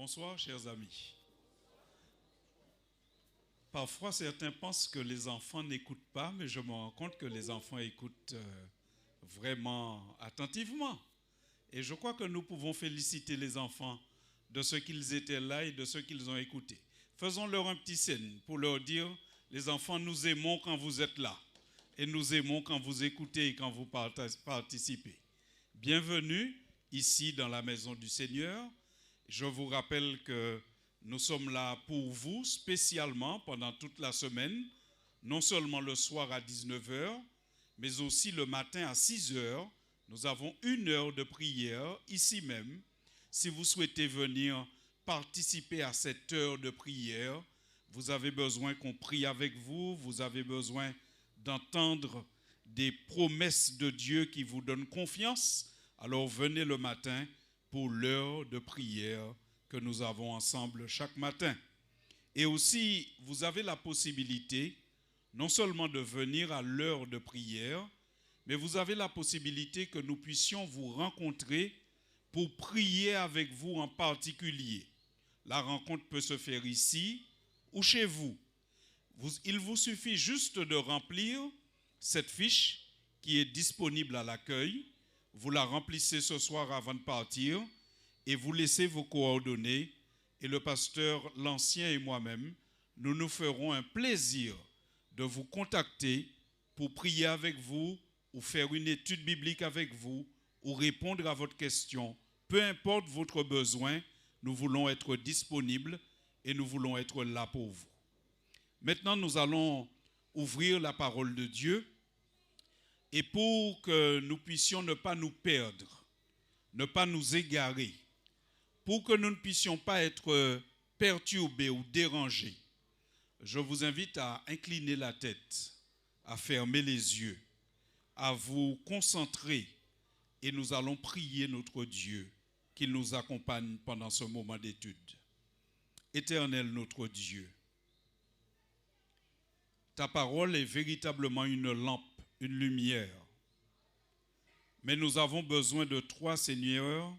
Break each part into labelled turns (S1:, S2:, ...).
S1: Bonsoir, chers amis. Parfois, certains pensent que les enfants n'écoutent pas, mais je me rends compte que les enfants écoutent vraiment attentivement. Et je crois que nous pouvons féliciter les enfants de ce qu'ils étaient là et de ce qu'ils ont écouté. Faisons-leur un petit signe pour leur dire, les enfants, nous aimons quand vous êtes là. Et nous aimons quand vous écoutez et quand vous participez. Bienvenue ici dans la maison du Seigneur. Je vous rappelle que nous sommes là pour vous spécialement pendant toute la semaine, non seulement le soir à 19h, mais aussi le matin à 6h. Nous avons 1 heure de prière ici même. Si vous souhaitez venir participer à cette heure de prière, vous avez besoin qu'on prie avec vous, vous avez besoin d'entendre des promesses de Dieu qui vous donnent confiance, alors venez le matin pour l'heure de prière que nous avons ensemble chaque matin. Et aussi, vous avez la possibilité non seulement de venir à l'heure de prière, mais vous avez la possibilité que nous puissions vous rencontrer pour prier avec vous en particulier. La rencontre peut se faire ici ou chez vous. Il vous suffit juste de remplir cette fiche qui est disponible à l'accueil. Vous la remplissez ce soir avant de partir et vous laissez vos coordonnées. Et le pasteur, l'ancien et moi-même, nous nous ferons un plaisir de vous contacter pour prier avec vous ou faire une étude biblique avec vous ou répondre à votre question. Peu importe votre besoin, nous voulons être disponibles et nous voulons être là pour vous. Maintenant, nous allons ouvrir la parole de Dieu. Et pour que nous puissions ne pas nous perdre, ne pas nous égarer, pour que nous ne puissions pas être perturbés ou dérangés, je vous invite à incliner la tête, à fermer les yeux, à vous concentrer et nous allons prier notre Dieu qu'il nous accompagne pendant ce moment d'étude. Éternel notre Dieu, ta parole est véritablement une lampe, une lumière. Mais nous avons besoin de toi, Seigneur,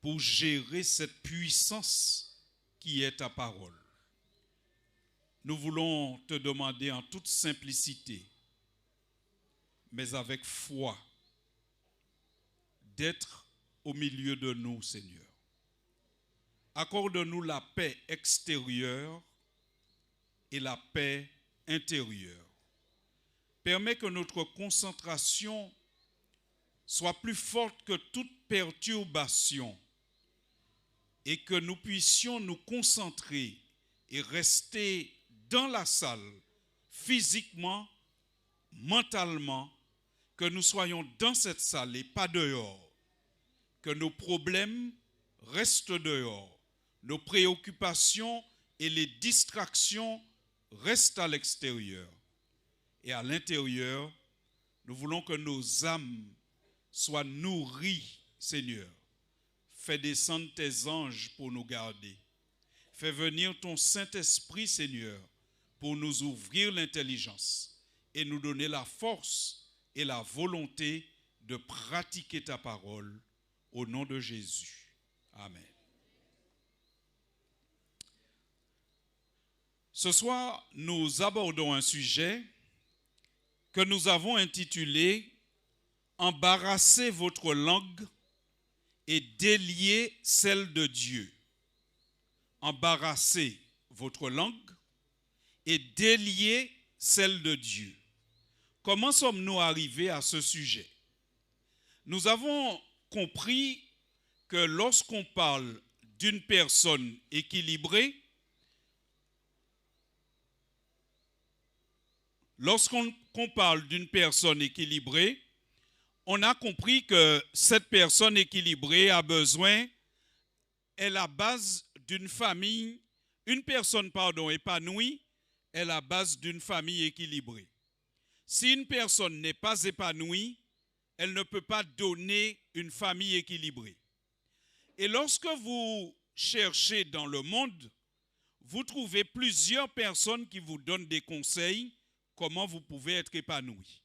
S1: pour gérer cette puissance qui est ta parole. Nous voulons te demander en toute simplicité, mais avec foi, d'être au milieu de nous, Seigneur. Accorde-nous la paix extérieure et la paix intérieure. Permets que notre concentration soit plus forte que toute perturbation et que nous puissions nous concentrer et rester dans la salle physiquement, mentalement, que nous soyons dans cette salle et pas dehors, que nos problèmes restent dehors, nos préoccupations et les distractions restent à l'extérieur. Et à l'intérieur, nous voulons que nos âmes soient nourries, Seigneur. Fais descendre tes anges pour nous garder. Fais venir ton Saint-Esprit, Seigneur, pour nous ouvrir l'intelligence et nous donner la force et la volonté de pratiquer ta parole au nom de Jésus. Amen. Ce soir, nous abordons un sujet que nous avons intitulé « Embarrassez votre langue et déliez celle de Dieu ». Embarrassez votre langue et déliez celle de Dieu. Comment sommes-nous arrivés à ce sujet? Nous avons compris que lorsqu'on parle d'une personne équilibrée, on a compris que cette personne équilibrée a besoin, est la base d'une famille, une personne épanouie est la base d'une famille équilibrée. Si une personne n'est pas épanouie, elle ne peut pas donner une famille équilibrée. Et lorsque vous cherchez dans le monde, vous trouvez plusieurs personnes qui vous donnent des conseils comment vous pouvez être épanoui.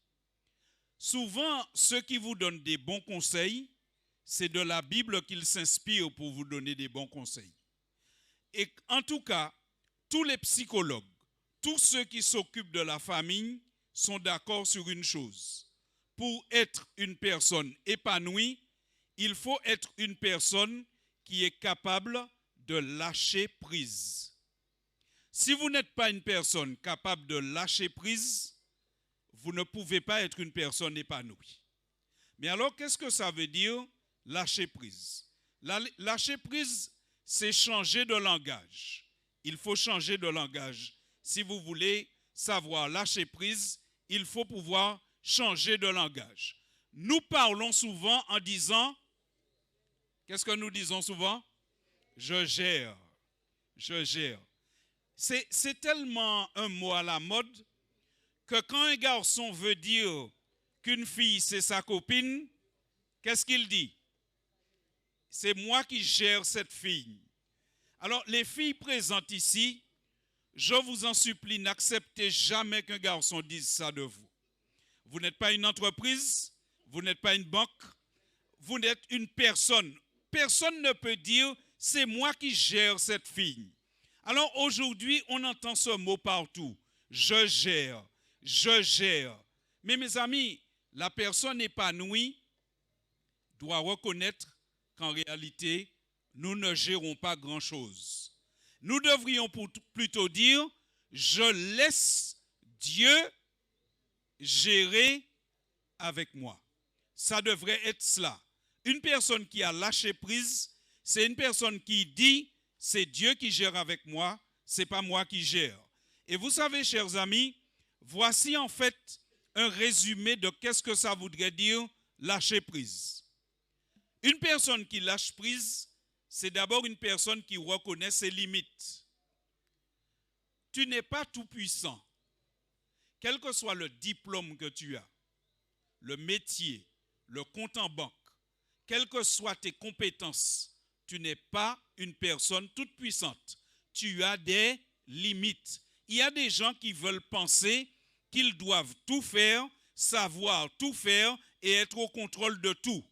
S1: Souvent, ceux qui vous donnent des bons conseils, c'est de la Bible qu'ils s'inspirent pour vous donner des bons conseils. Et en tout cas, tous les psychologues, tous ceux qui s'occupent de la famille sont d'accord sur une chose. Pour être une personne épanouie, il faut être une personne qui est capable de lâcher prise. Si vous n'êtes pas une personne capable de lâcher prise, vous ne pouvez pas être une personne épanouie. Mais alors, qu'est-ce que ça veut dire, lâcher prise? Lâcher prise, c'est changer de langage. Il faut changer de langage. Si vous voulez savoir lâcher prise, il faut pouvoir changer de langage. Nous parlons souvent en disant, qu'est-ce que nous disons souvent? Je gère, je gère. C'est tellement un mot à la mode que quand un garçon veut dire qu'une fille c'est sa copine, qu'est-ce qu'il dit? C'est moi qui gère cette fille. Alors les filles présentes ici, je vous en supplie, n'acceptez jamais qu'un garçon dise ça de vous. Vous n'êtes pas une entreprise, vous n'êtes pas une banque, vous n'êtes une personne. Personne ne peut dire c'est moi qui gère cette fille. Alors aujourd'hui, on entend ce mot partout. Je gère, je gère. Mais mes amis, la personne épanouie doit reconnaître qu'en réalité, nous ne gérons pas grand-chose. Nous devrions plutôt dire, je laisse Dieu gérer avec moi. Ça devrait être cela. Une personne qui a lâché prise, c'est une personne qui dit, c'est Dieu qui gère avec moi, c'est pas moi qui gère. Et vous savez, chers amis, voici en fait un résumé de qu'est-ce que ça voudrait dire lâcher prise. Une personne qui lâche prise, c'est d'abord une personne qui reconnaît ses limites. Tu n'es pas tout puissant. Quel que soit le diplôme que tu as, le métier, le compte en banque, quelles que soient tes compétences, tu n'es pas une personne toute puissante. Tu as des limites. Il y a des gens qui veulent penser qu'ils doivent tout faire, savoir tout faire et être au contrôle de tout.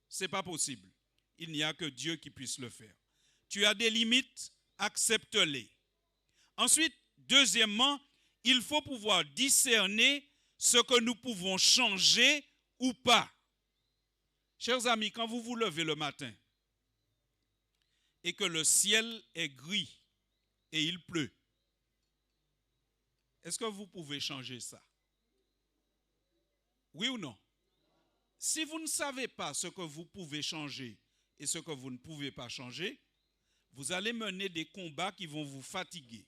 S1: Ce n'est pas possible. Il n'y a que Dieu qui puisse le faire. Tu as des limites, accepte-les. Ensuite, deuxièmement, il faut pouvoir discerner ce que nous pouvons changer ou pas. Chers amis, quand vous vous levez le matin et que le ciel est gris et il pleut, est-ce que vous pouvez changer ça? Oui ou non? Si vous ne savez pas ce que vous pouvez changer et ce que vous ne pouvez pas changer, vous allez mener des combats qui vont vous fatiguer.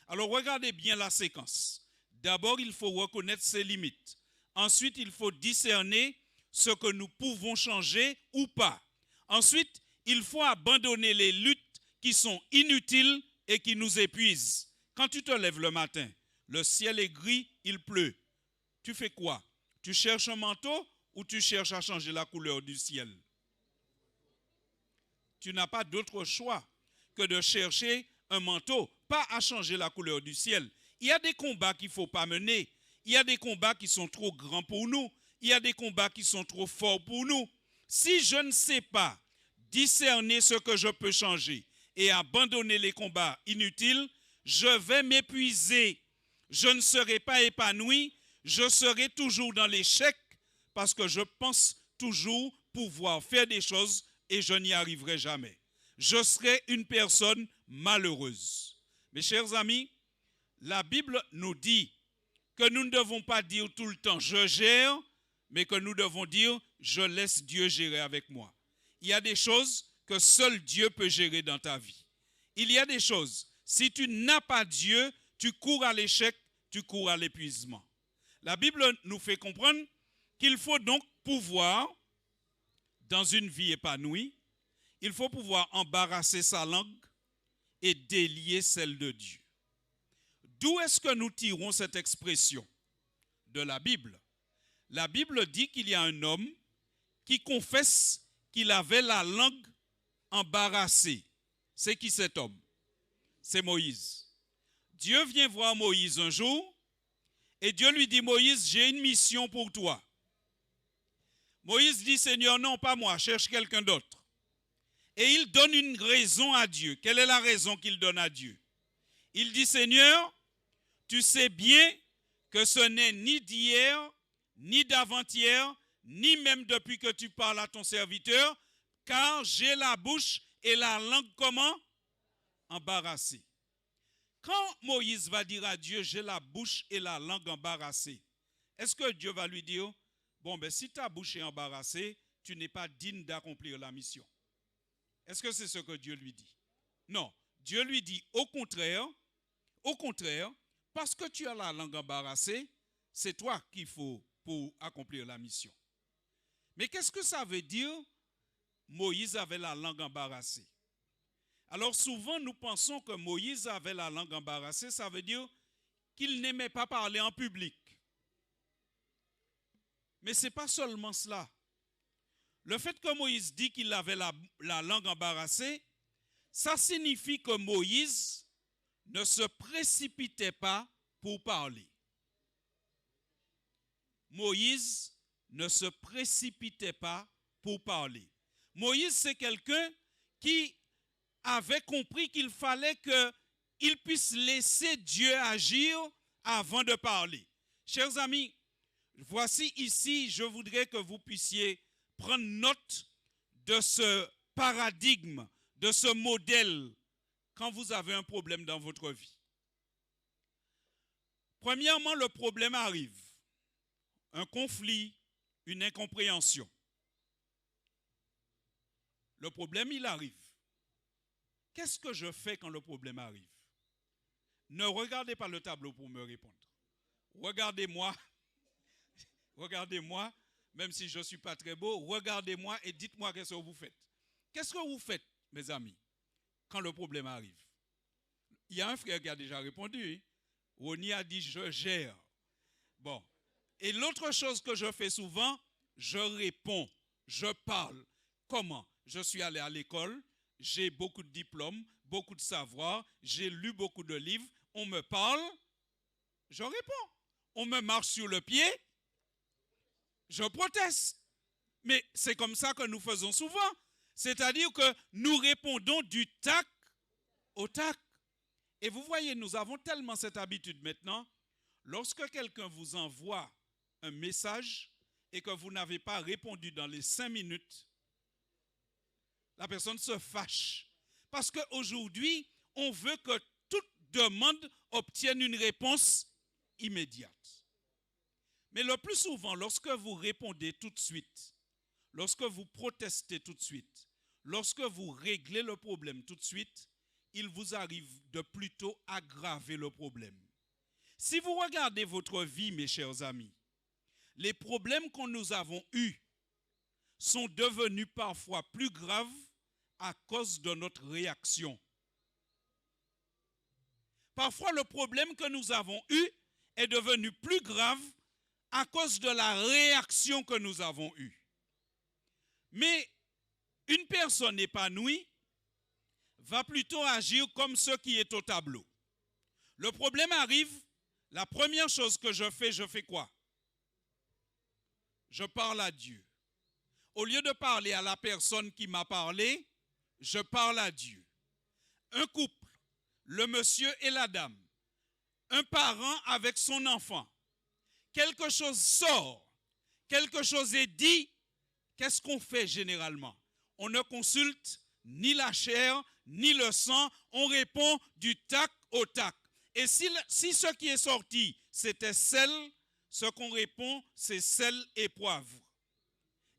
S1: Alors regardez bien la séquence. D'abord, il faut reconnaître ses limites. Ensuite, il faut discerner ce que nous pouvons changer ou pas. Ensuite, il faut abandonner les luttes qui sont inutiles et qui nous épuisent. Quand tu te lèves le matin, le ciel est gris, il pleut. Tu fais quoi? Tu cherches un manteau ou tu cherches à changer la couleur du ciel? Tu n'as pas d'autre choix que de chercher un manteau, pas à changer la couleur du ciel. Il y a des combats qu'il ne faut pas mener. Il y a des combats qui sont trop grands pour nous. Il y a des combats qui sont trop forts pour nous. Si je ne sais pas discerner ce que je peux changer et abandonner les combats inutiles, je vais m'épuiser. Je ne serai pas épanoui. Je serai toujours dans l'échec parce que je pense toujours pouvoir faire des choses et je n'y arriverai jamais. Je serai une personne malheureuse. Mes chers amis, la Bible nous dit que nous ne devons pas dire tout le temps « je gère », mais que nous devons dire « je laisse Dieu gérer avec moi ». Il y a des choses que seul Dieu peut gérer dans ta vie. Il y a des choses, si tu n'as pas Dieu, tu cours à l'échec, tu cours à l'épuisement. La Bible nous fait comprendre qu'il faut donc pouvoir, dans une vie épanouie, il faut pouvoir embarrasser sa langue et délier celle de Dieu. D'où est-ce que nous tirons cette expression? De la Bible. La Bible dit qu'il y a un homme qui confesse qu'il avait la langue embarrassée. C'est qui cet homme? C'est Moïse. Dieu vient voir Moïse un jour et Dieu lui dit, Moïse, j'ai une mission pour toi. Moïse dit, Seigneur, non, pas moi, cherche quelqu'un d'autre. et il donne une raison à Dieu. Quelle est la raison qu'il donne à Dieu? Il dit, Seigneur, tu sais bien que ce n'est ni d'hier, ni d'avant-hier, ni même depuis que tu parles à ton serviteur, car j'ai la bouche et la langue comment? Embarrassée. Quand Moïse va dire à Dieu, j'ai la bouche et la langue embarrassée, est-ce que Dieu va lui dire, bon, ben si ta bouche est embarrassée, tu n'es pas digne d'accomplir la mission? Est-ce que c'est ce que Dieu lui dit? Non. Dieu lui dit, au contraire, parce que tu as la langue embarrassée, c'est toi qu'il faut pour accomplir la mission. Mais qu'est-ce que ça veut dire? Moïse avait la langue embarrassée. Alors souvent nous pensons que Moïse avait la langue embarrassée, ça veut dire qu'il n'aimait pas parler en public. Mais ce n'est pas seulement cela. Le fait que Moïse dit qu'il avait la langue embarrassée, ça signifie que Moïse ne se précipitait pas pour parler. Moïse ne se précipitait pas pour parler. Moïse, c'est quelqu'un qui avait compris qu'il fallait qu'il puisse laisser Dieu agir avant de parler. Chers amis, voici ici, je voudrais que vous puissiez prendre note de ce paradigme, de ce modèle quand vous avez un problème dans votre vie. Premièrement, le problème arrive. Un conflit, une incompréhension. Le problème, il arrive. Qu'est-ce que je fais quand le problème arrive? Ne regardez pas le tableau pour me répondre. Regardez-moi, même si je ne suis pas très beau, regardez-moi et dites-moi qu'est-ce que vous faites. Qu'est-ce que vous faites, mes amis, quand le problème arrive? Il y a un frère qui a déjà répondu. Roni a dit, je gère. Bon. Et l'autre chose que je fais souvent, je réponds, je parle. Comment? Je suis allé à l'école, j'ai beaucoup de diplômes, beaucoup de savoir, j'ai lu beaucoup de livres, on me parle, je réponds. On me marche sur le pied, je proteste. Mais c'est comme ça que nous faisons souvent. C'est-à-dire que nous répondons du tac au tac. Et vous voyez, nous avons tellement cette habitude maintenant, lorsque quelqu'un vous envoie un message et que vous n'avez pas répondu dans les 5 minutes, la personne se fâche. Parce qu'aujourd'hui, on veut que toute demande obtienne une réponse immédiate. Mais le plus souvent, lorsque vous répondez tout de suite, lorsque vous protestez tout de suite, lorsque vous réglez le problème tout de suite, il vous arrive de plutôt aggraver le problème. Si vous regardez votre vie, mes chers amis, les problèmes que nous avons eus sont devenus parfois plus graves à cause de notre réaction. Parfois, le problème que nous avons eu est devenu plus grave à cause de la réaction que nous avons eue. Mais une personne épanouie va plutôt agir comme ce qui est au tableau. Le problème arrive, la première chose que je fais quoi? Je parle à Dieu. Au lieu de parler à la personne qui m'a parlé, je parle à Dieu. Un couple, le monsieur et la dame, un parent avec son enfant, quelque chose sort, quelque chose est dit, qu'est-ce qu'on fait généralement? On ne consulte ni la chair, ni le sang, on répond du tac au tac. Et si ce qui est sorti, c'était sel, ce qu'on répond, c'est sel et poivre.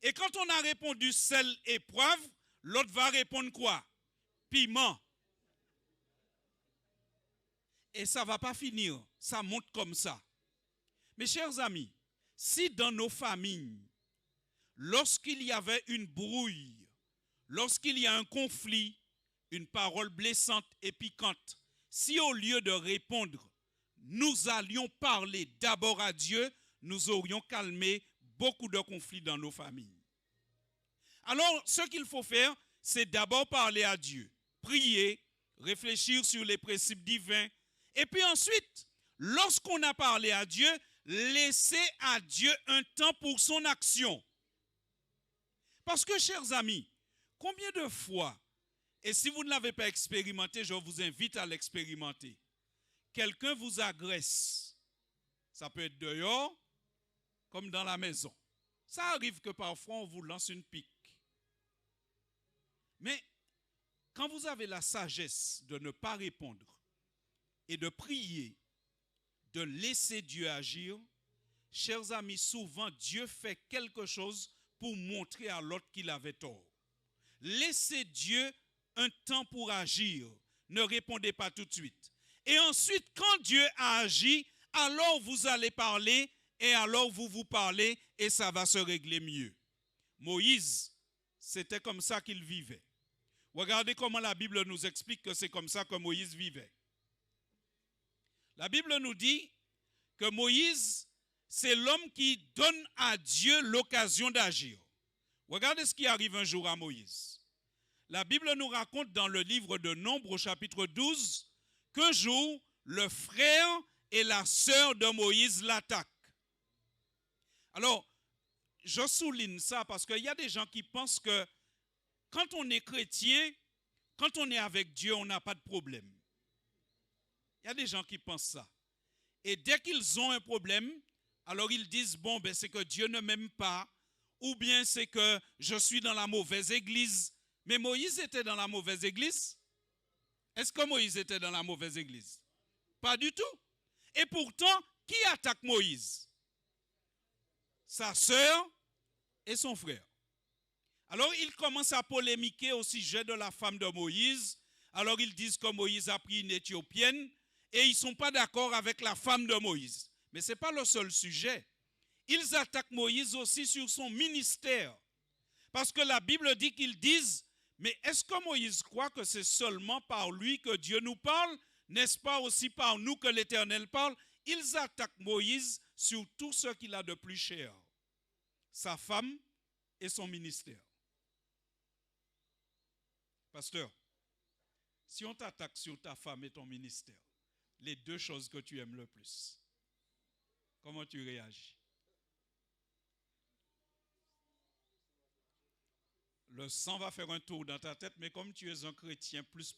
S1: Et quand on a répondu sel et poivre, l'autre va répondre quoi? Piment. Et ça ne va pas finir, ça monte comme ça. Mes chers amis, si dans nos familles, lorsqu'il y avait une brouille, lorsqu'il y a un conflit, une parole blessante et piquante, si au lieu de répondre, nous allions parler d'abord à Dieu, nous aurions calmé beaucoup de conflits dans nos familles. Alors, ce qu'il faut faire, c'est d'abord parler à Dieu, prier, réfléchir sur les principes divins, et puis ensuite, lorsqu'on a parlé à Dieu, laisser à Dieu un temps pour son action. Parce que, chers amis, combien de fois Et si vous ne l'avez pas expérimenté, je vous invite à l'expérimenter. Quelqu'un vous agresse. Ça peut être dehors, comme dans la maison. Ça arrive que parfois on vous lance une pique. Mais quand vous avez la sagesse de ne pas répondre et de prier, de laisser Dieu agir, chers amis, souvent Dieu fait quelque chose pour montrer à l'autre qu'il avait tort. Laissez Dieu un temps pour agir. Ne répondez pas tout de suite. Et ensuite, quand Dieu a agi, alors vous allez parler et alors vous parlez et ça va se régler mieux. Moïse, c'était comme ça qu'il vivait. Regardez comment la Bible nous explique que c'est comme ça que Moïse vivait. La Bible nous dit que Moïse, c'est l'homme qui donne à Dieu l'occasion d'agir. Regardez ce qui arrive un jour à Moïse. La Bible nous raconte dans le livre de Nombres au chapitre 12 qu'un jour, le frère et la sœur de Moïse l'attaquent. Alors, je souligne ça parce qu'il y a des gens qui pensent que quand on est chrétien, quand on est avec Dieu, on n'a pas de problème. Il y a des gens qui pensent ça. Et dès qu'ils ont un problème, alors ils disent, bon, ben c'est que Dieu ne m'aime pas, ou bien c'est que je suis dans la mauvaise église. Mais Moïse était dans la mauvaise église? Est-ce que Moïse était dans la mauvaise église? Pas du tout. Et pourtant, qui attaque Moïse? Sa sœur et son frère. Alors, ils commencent à polémiquer au sujet de la femme de Moïse. Alors, ils disent que Moïse a pris une Éthiopienne et ils ne sont pas d'accord avec la femme de Moïse. Mais ce n'est pas le seul sujet. Ils attaquent Moïse aussi sur son ministère. Parce que la Bible dit qu'ils disent, mais est-ce que Moïse croit que c'est seulement par lui que Dieu nous parle? N'est-ce pas aussi par nous que l'Éternel parle? Ils attaquent Moïse sur tout ce qu'il a de plus cher. Sa femme et son ministère. Pasteur, si on t'attaque sur ta femme et ton ministère, les deux choses que tu aimes le plus, comment tu réagis? Le sang va faire un tour dans ta tête, mais comme tu es un chrétien plus,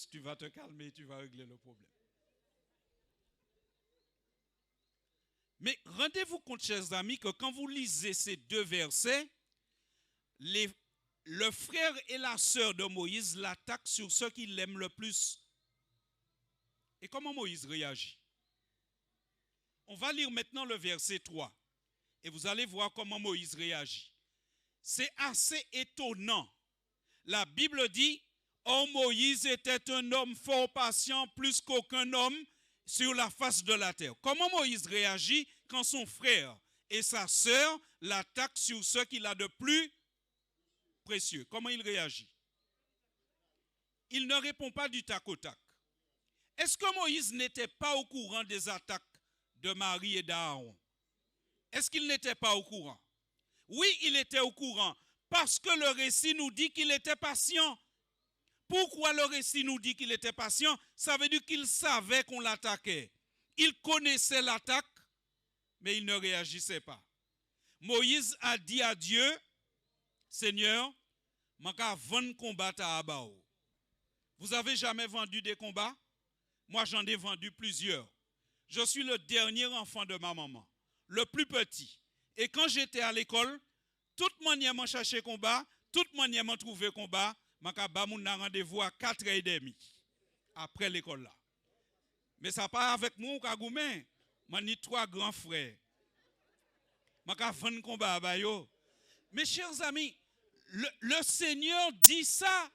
S1: tu vas te calmer et tu vas régler le problème. Mais rendez-vous compte, chers amis, que quand vous lisez ces deux versets, le frère et la sœur de Moïse l'attaquent sur ce qu'il aime le plus. Et comment Moïse réagit? On va lire maintenant le verset 3. Et vous allez voir comment Moïse réagit. C'est assez étonnant. La Bible dit, « Oh, Moïse était un homme fort patient, plus qu'aucun homme sur la face de la terre. » Comment Moïse réagit quand son frère et sa sœur l'attaquent sur ce qu'il a de plus précieux? Comment il réagit? Il ne répond pas du tac au tac. Est-ce que Moïse n'était pas au courant des attaques de Marie et d'Aaron? Est-ce qu'il n'était pas au courant? Oui, il était au courant, parce que le récit nous dit qu'il était patient. Pourquoi le récit nous dit qu'il était patient? Ça veut dire qu'il savait qu'on l'attaquait. Il connaissait l'attaque, mais il ne réagissait pas. Moïse a dit à Dieu, « Seigneur, je vais vendre combat à Abao. » Vous avez jamais vendu des combats? Moi, j'en ai vendu plusieurs. Je suis le dernier enfant de ma maman, le plus petit. Et quand j'étais à l'école, toute manière m'a cherché combat, toute manière m'a trouvé combat, m'a rendez-vous à 4h30 après l'école là. Mais ça pas avec moi Kagoumé, m'a ni 3 grands frères. M'a ka vendre combat ba yo. Mes chers amis, le Seigneur dit ça.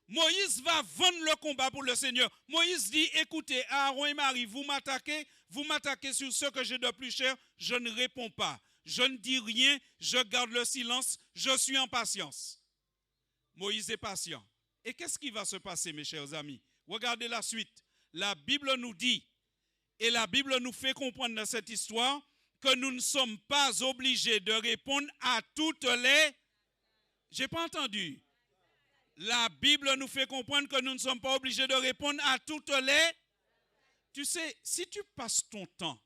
S1: Moïse va vendre le combat pour le Seigneur. Moïse dit, écoutez, Aaron et Marie, vous m'attaquez sur ce que j'ai de plus cher, je ne réponds pas. Je ne dis rien, je garde le silence, je suis en patience. Moïse est patient. Et qu'est-ce qui va se passer, mes chers amis? Regardez la suite. La Bible nous dit, et la Bible nous fait comprendre dans cette histoire, que nous ne sommes pas obligés de répondre à toutes les... J'ai pas entendu. La Bible nous fait comprendre que nous ne sommes pas obligés de répondre à toutes les... Tu sais, si tu passes ton temps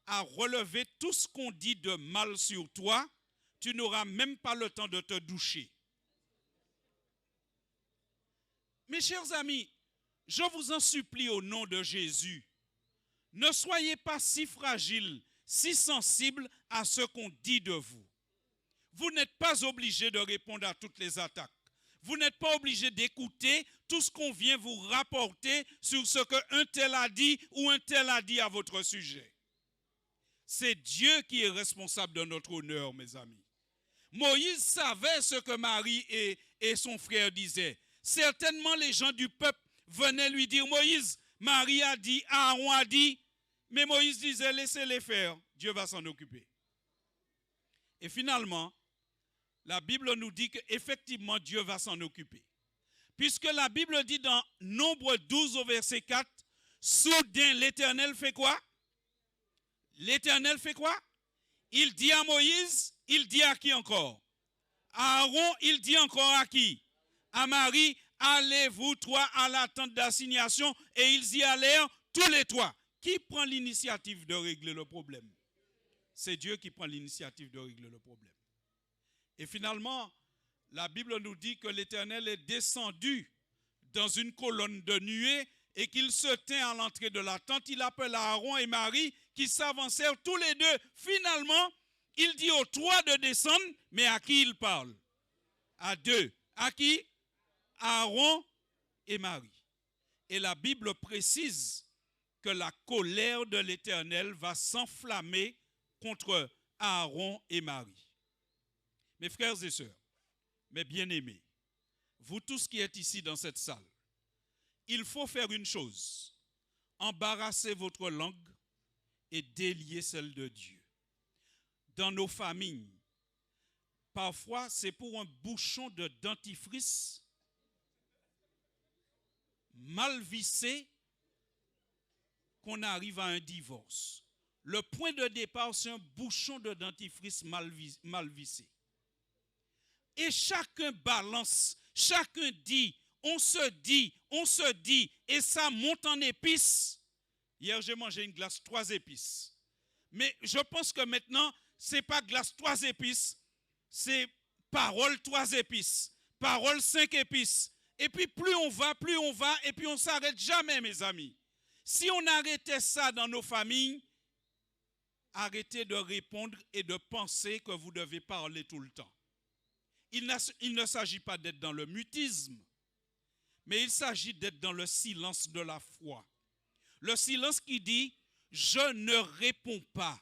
S1: à relever tout ce qu'on dit de mal sur toi, tu n'auras même pas le temps de te doucher. Mes chers amis, je vous en supplie au nom de Jésus, ne soyez pas si fragiles, si sensibles à ce qu'on dit de vous. Vous n'êtes pas obligé de répondre à toutes les attaques. Vous n'êtes pas obligé d'écouter tout ce qu'on vient vous rapporter sur ce qu'un tel a dit ou un tel a dit à votre sujet. C'est Dieu qui est responsable de notre honneur, mes amis. Moïse savait ce que Marie et son frère disaient. Certainement, les gens du peuple venaient lui dire, Moïse, Marie a dit, Aaron a dit, mais Moïse disait, laissez-les faire, Dieu va s'en occuper. Et finalement, la Bible nous dit qu'effectivement, Dieu va s'en occuper. Puisque la Bible dit dans Nombre 12 au verset 4, soudain l'Éternel fait quoi? L'Éternel fait quoi? Il dit à Moïse, il dit à qui encore? À Aaron, il dit encore à qui? À Marie, allez-vous trois à la tente d'assignation, et ils y allèrent tous les trois. Qui prend l'initiative de régler le problème? C'est Dieu qui prend l'initiative de régler le problème. Et finalement, la Bible nous dit que l'Éternel est descendu dans une colonne de nuée et qu'il se tint à l'entrée de la tente. Il appelle Aaron et Marie qui s'avancèrent tous les deux. Finalement, il dit aux trois de descendre, mais à qui il parle? À deux. À qui? Aaron et Marie. Et la Bible précise que la colère de l'Éternel va s'enflammer contre Aaron et Marie. Mes frères et sœurs, mes bien-aimés, vous tous qui êtes ici dans cette salle, il faut faire une chose, embarrasser votre langue et délier celle de Dieu. Dans nos familles, parfois c'est pour un bouchon de dentifrice mal vissé qu'on arrive à un divorce. Le point de départ, c'est un bouchon de dentifrice mal vissé. Et chacun balance, chacun dit, on se dit, et ça monte en épices. Hier, j'ai mangé une glace 3 épices. Mais je pense que maintenant, ce n'est pas glace 3 épices, c'est parole 3 épices, parole 5 épices. Et puis plus on va, et puis on ne s'arrête jamais, mes amis. Si on arrêtait ça dans nos familles, arrêtez de répondre et de penser que vous devez parler tout le temps. Il ne s'agit pas d'être dans le mutisme, mais il s'agit d'être dans le silence de la foi. Le silence qui dit, je ne réponds pas.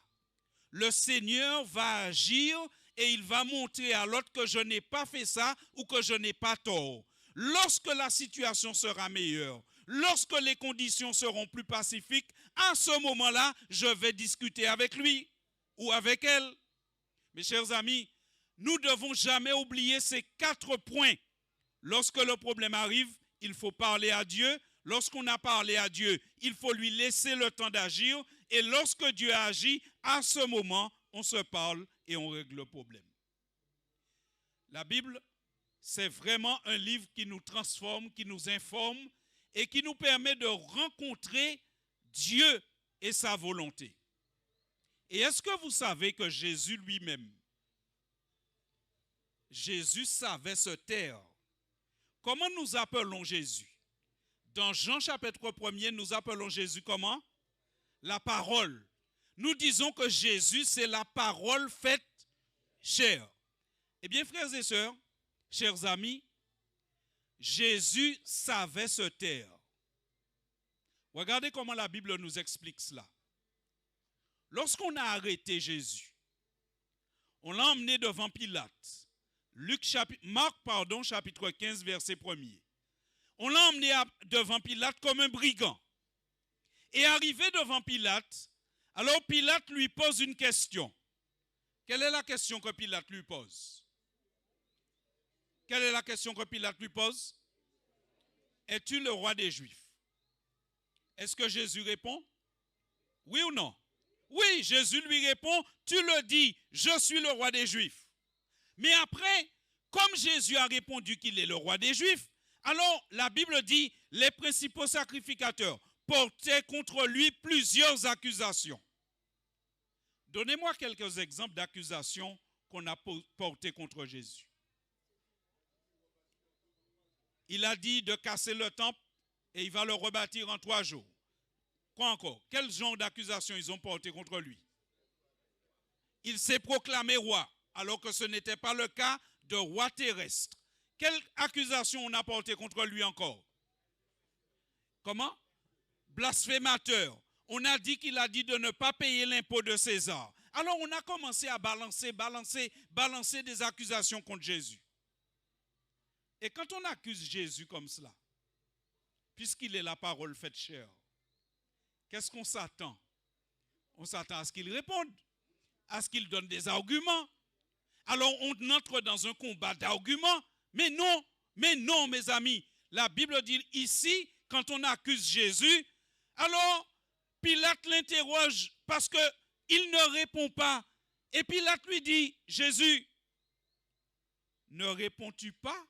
S1: Le Seigneur va agir et il va montrer à l'autre que je n'ai pas fait ça ou que je n'ai pas tort. Lorsque la situation sera meilleure, lorsque les conditions seront plus pacifiques, à ce moment-là, je vais discuter avec lui ou avec elle. Mes chers amis, nous ne devons jamais oublier ces 4 points. Lorsque le problème arrive, il faut parler à Dieu. Lorsqu'on a parlé à Dieu, il faut lui laisser le temps d'agir. Et lorsque Dieu agit, à ce moment, on se parle et on règle le problème. La Bible, c'est vraiment un livre qui nous transforme, qui nous informe et qui nous permet de rencontrer Dieu et sa volonté. Et est-ce que vous savez que Jésus lui-même, Jésus savait se taire? Comment nous appelons Jésus? Dans Jean chapitre 1er, nous appelons Jésus comment? La parole. Nous disons que Jésus, c'est la parole faite chair. Eh bien, frères et sœurs, chers amis, Jésus savait se taire. Regardez comment la Bible nous explique cela. Lorsqu'on a arrêté Jésus, on l'a emmené devant Pilate. Marc, chapitre 15, verset 1er. On l'a emmené devant Pilate comme un brigand. Et arrivé devant Pilate, alors Pilate lui pose une question. Quelle est la question que Pilate lui pose? Quelle est la question que Pilate lui pose? Es-tu le roi des Juifs? Est-ce que Jésus répond? Oui ou non? Oui, Jésus lui répond, tu le dis, je suis le roi des Juifs. Mais après, comme Jésus a répondu qu'il est le roi des Juifs, alors la Bible dit, les principaux sacrificateurs portaient contre lui plusieurs accusations. Donnez-moi quelques exemples d'accusations qu'on a portées contre Jésus. Il a dit de casser le temple et il va le rebâtir en 3 jours. Quoi encore? Quel genre d'accusation ils ont porté contre lui? Il s'est proclamé roi, alors que ce n'était pas le cas de roi terrestre. Quelle accusation on a portée contre lui encore? Comment? Blasphémateur. On a dit qu'il a dit de ne pas payer l'impôt de César. Alors on a commencé à balancer des accusations contre Jésus. Et quand on accuse Jésus comme cela, puisqu'il est la parole faite chair, qu'est-ce qu'on s'attend? On s'attend à ce qu'il réponde, à ce qu'il donne des arguments. Alors on entre dans un combat d'arguments. Mais non, mes amis. La Bible dit ici, quand on accuse Jésus, alors Pilate l'interroge parce qu'il ne répond pas. Et Pilate lui dit, Jésus, ne réponds-tu pas?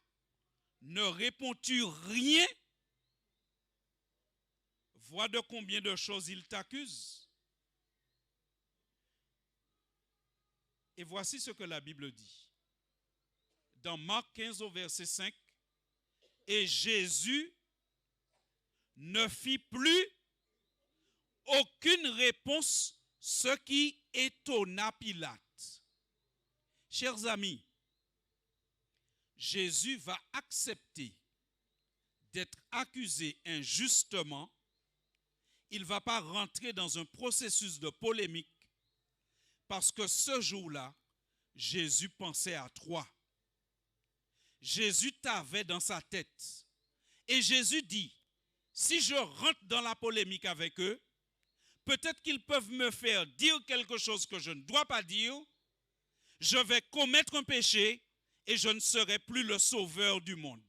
S1: Ne réponds-tu rien? Vois de combien de choses il t'accuse. Et voici ce que la Bible dit. Dans Marc 15 au verset 5, et Jésus ne fit plus aucune réponse, ce qui étonna Pilate. Chers amis, Jésus va accepter d'être accusé injustement. Il ne va pas rentrer dans un processus de polémique parce que ce jour-là, Jésus pensait à toi. Jésus t'avait dans sa tête. Et Jésus dit, si je rentre dans la polémique avec eux, peut-être qu'ils peuvent me faire dire quelque chose que je ne dois pas dire. Je vais commettre un péché et je ne serai plus le sauveur du monde.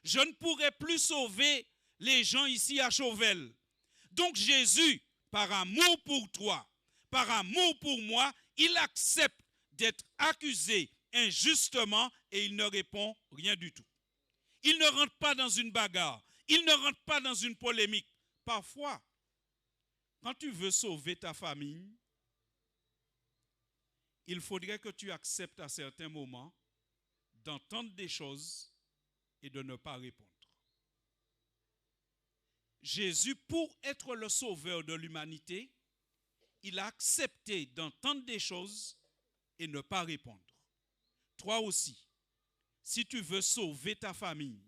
S1: Je ne pourrai plus sauver les gens ici à Chauvel. Donc Jésus, par amour pour toi, par amour pour moi, il accepte d'être accusé injustement et il ne répond rien du tout. Il ne rentre pas dans une bagarre. Il ne rentre pas dans une polémique. Parfois, quand tu veux sauver ta famille, il faudrait que tu acceptes à certains moments d'entendre des choses et de ne pas répondre. Jésus, pour être le sauveur de l'humanité, il a accepté d'entendre des choses et ne pas répondre. Toi aussi, si tu veux sauver ta famille,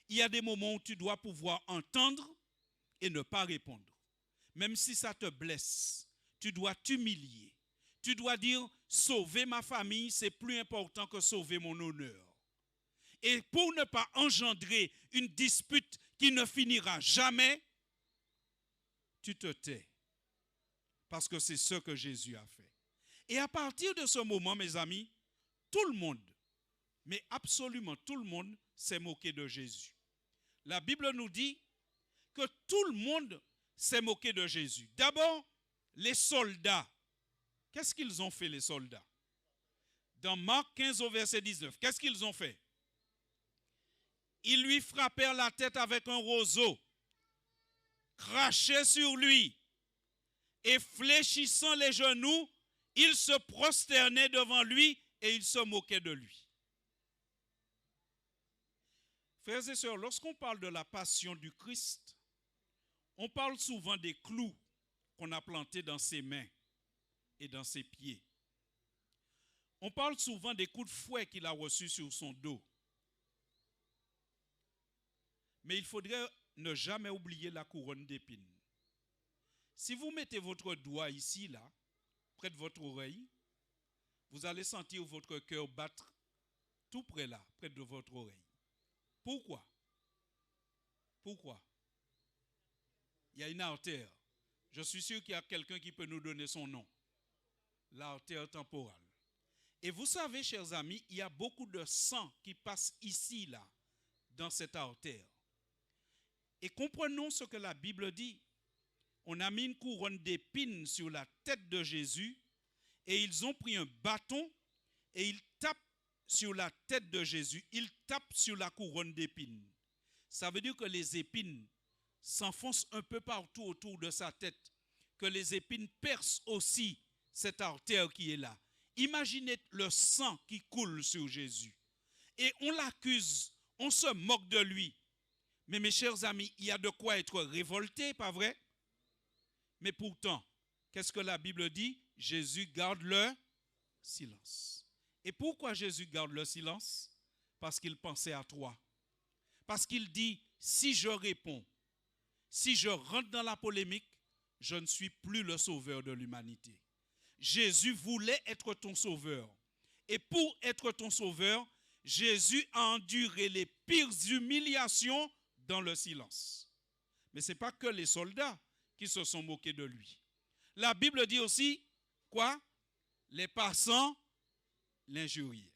S1: il y a des moments où tu dois pouvoir entendre et ne pas répondre. Même si ça te blesse, tu dois t'humilier. Tu dois dire, sauver ma famille, c'est plus important que sauver mon honneur. Et pour ne pas engendrer une dispute qui ne finira jamais, tu te tais. Parce que c'est ce que Jésus a fait. Et à partir de ce moment, mes amis, tout le monde, mais absolument tout le monde s'est moqué de Jésus. La Bible nous dit que tout le monde s'est moqué de Jésus. D'abord, les soldats. Qu'est-ce qu'ils ont fait, les soldats? Dans Marc 15 au verset 19, qu'est-ce qu'ils ont fait? Ils lui frappèrent la tête avec un roseau, crachaient sur lui et fléchissant les genoux, ils se prosternaient devant lui et ils se moquaient de lui. Frères et sœurs, lorsqu'on parle de la passion du Christ, on parle souvent des clous qu'on a plantés dans ses mains et dans ses pieds. On parle souvent des coups de fouet qu'il a reçus sur son dos. Mais il faudrait ne jamais oublier la couronne d'épines. Si vous mettez votre doigt ici, là, près de votre oreille, vous allez sentir votre cœur battre tout près là, près de votre oreille. Pourquoi? Pourquoi? Il y a une artère. Je suis sûr qu'il y a quelqu'un qui peut nous donner son nom. L'artère temporale. Et vous savez, chers amis, il y a beaucoup de sang qui passe ici, là, dans cette artère. Et comprenons ce que la Bible dit. On a mis une couronne d'épines sur la tête de Jésus et ils ont pris un bâton et ils tapent sur la tête de Jésus. Ils tapent sur la couronne d'épines. Ça veut dire que les épines s'enfoncent un peu partout autour de sa tête, que les épines percent aussi cette artère qui est là. Imaginez le sang qui coule sur Jésus. Et on l'accuse On se moque de lui. Mais mes chers amis, il y a de quoi être révolté, pas vrai? Mais pourtant, qu'est-ce que la Bible dit? Jésus garde le silence. Et pourquoi Jésus garde le silence? Parce qu'il pensait à toi. Parce qu'il dit, si je réponds, si je rentre dans la polémique, je ne suis plus le sauveur de l'humanité. Jésus voulait être ton sauveur. Et pour être ton sauveur, Jésus a enduré les pires humiliations dans le silence. Mais ce n'est pas que les soldats qui se sont moqués de lui. La Bible dit aussi, quoi? Les passants l'injuriaient.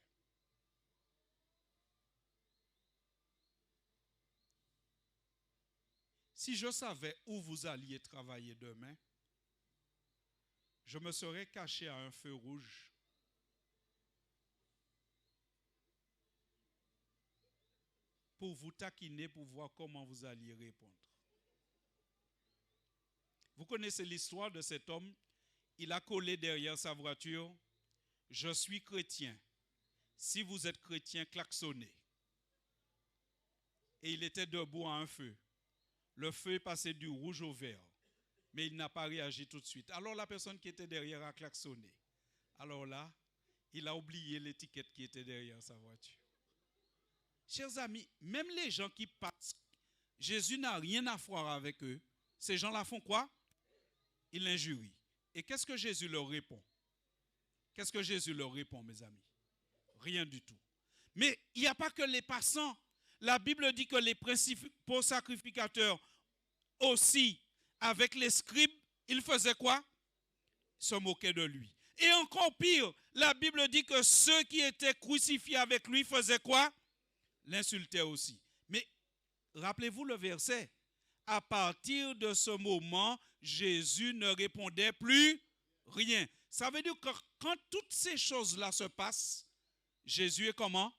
S1: Si je savais où vous alliez travailler demain, je me serais caché à un feu rouge pour vous taquiner, pour voir comment vous alliez répondre. Vous connaissez l'histoire de cet homme? Il a collé derrière sa voiture, « Je suis chrétien. Si vous êtes chrétien, klaxonnez. » Et il était debout à un feu. Le feu est passé du rouge au vert, mais il n'a pas réagi tout de suite. Alors la personne qui était derrière a klaxonné. Alors là, il a oublié l'étiquette qui était derrière sa voiture. Chers amis, même les gens qui passent, Jésus n'a rien à voir avec eux. Ces gens-là font quoi? Ils l'injurient. Et qu'est-ce que Jésus leur répond? Qu'est-ce que Jésus leur répond, mes amis? Rien du tout. Mais il n'y a pas que les passants. La Bible dit que les principaux sacrificateurs aussi, avec les scribes, ils faisaient quoi? Ils se moquaient de lui. Et encore pire, la Bible dit que ceux qui étaient crucifiés avec lui faisaient quoi? L'insultaient aussi. Mais rappelez-vous le verset. À partir de ce moment, Jésus ne répondait plus rien. Ça veut dire que quand toutes ces choses-là se passent, Jésus est comment?